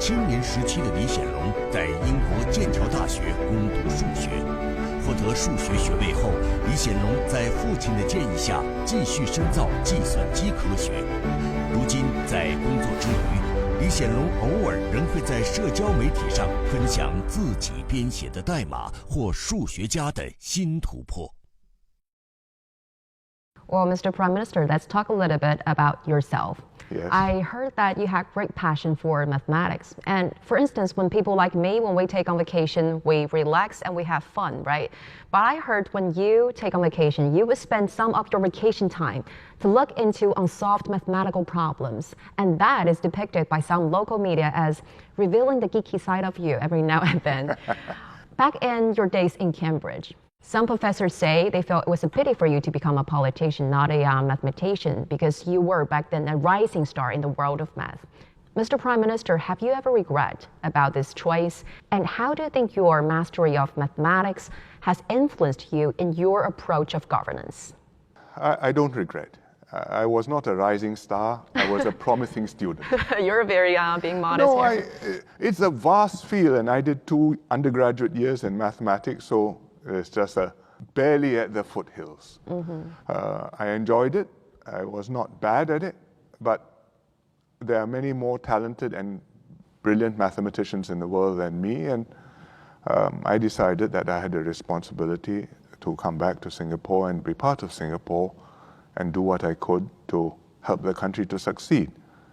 青年时期的李显龙在英国剑桥大学攻读数学，获得数学学位后，李显龙在父亲的建议下继续深造计算机科学。如今在工作之余，李显龙偶尔仍会在社交媒体上分享自己编写的代码或数学家的新突破。Well, Mr. Prime Minister, let's talk a little bit about yourself. Yes. I heard that you have great passion for mathematics. And for instance, when people like me, when we take on vacation, we relax and we have fun, right? But I heard when you take on vacation, you would spend some of your vacation time to look into unsolved mathematical problems. And that is depicted by some local media as revealing the geeky side of you every now and then. Back in your days in Cambridge, some professors say they felt it was a pity for you to become a politician, not a mathematician, because you were back then a rising star in the world of math. Mr. Prime Minister, have you ever regret about this choice? And how do you think your mastery of mathematics has influenced you in your approach of governance? I don't regret. I was not a rising star. I was a promising student. You're very being modest No, here. it's a vast field, and I did 2 undergraduate years in mathematics, so it's just barely at the foothills. I enjoyed it. I was not bad at it, but there are many more talented and brilliant mathematicians in the world than me, and I decided that I had a responsibility to come back to Singapore and be part of Singapore and do what I could to help the country to succeed.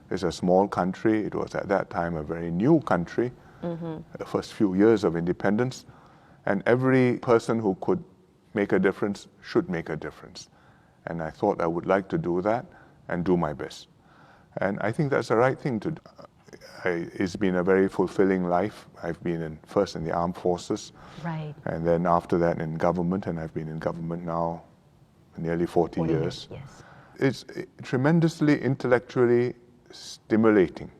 It's a small country. It was at that time a very new country, the first few years of independence. And every person who could make a difference should make a difference. And I thought I would like to do that and do my best. And I think that's the right thing to do. It's been a very fulfilling life. I've been first in the armed forces, Right. and then after that in government, and I've been in government now nearly 40 years. Yes. It's tremendously intellectually stimulating.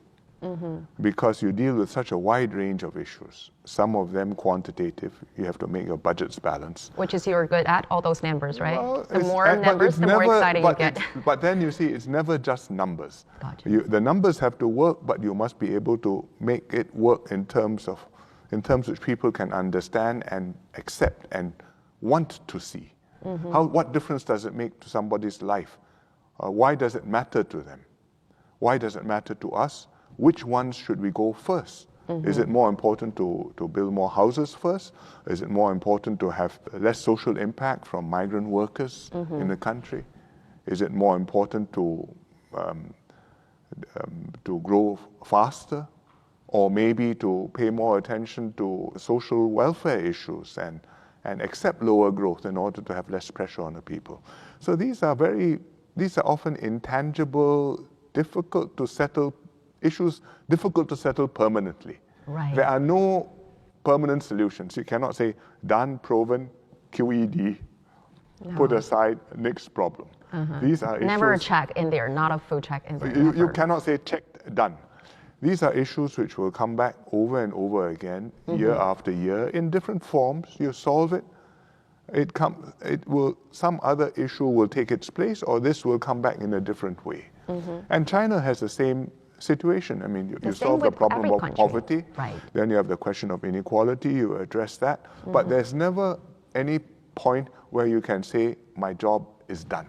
Because you deal with such a wide range of issues, some of them quantitative. You have to make your budgets balance. Which is you're good at, all those numbers, right? Well, the more numbers, the more excited you get. But then you see, it's never just numbers. Gotcha. The numbers have to work, but you must be able to make it work in terms which people can understand and accept and want to see. What difference does it make to somebody's life? Why does it matter to them? Why does it matter to us? Which ones should we go first? Is it more important to build more houses first? Is it more important to have less social impact from migrant workers in the country? Is it more important to grow faster? Or maybe to pay more attention to social welfare issues and accept lower growth in order to have less pressure on the people? So these are often intangible, difficult to settle issues, difficult to settle permanently. Right. There are no permanent solutions. You cannot say, done, proven, QED, put aside, next problem. These are Never a issues. check in there, not a full check in there. You cannot say checked, done. These are issues which will come back over and over again, year after year, in different forms. You solve it. Some other issue will take its place, or this will come back in a different way. And China has the same situation. I mean, you solve the problem of poverty, right. Then you have the question of inequality, you address that, but there's never any point where you can say, my job is done.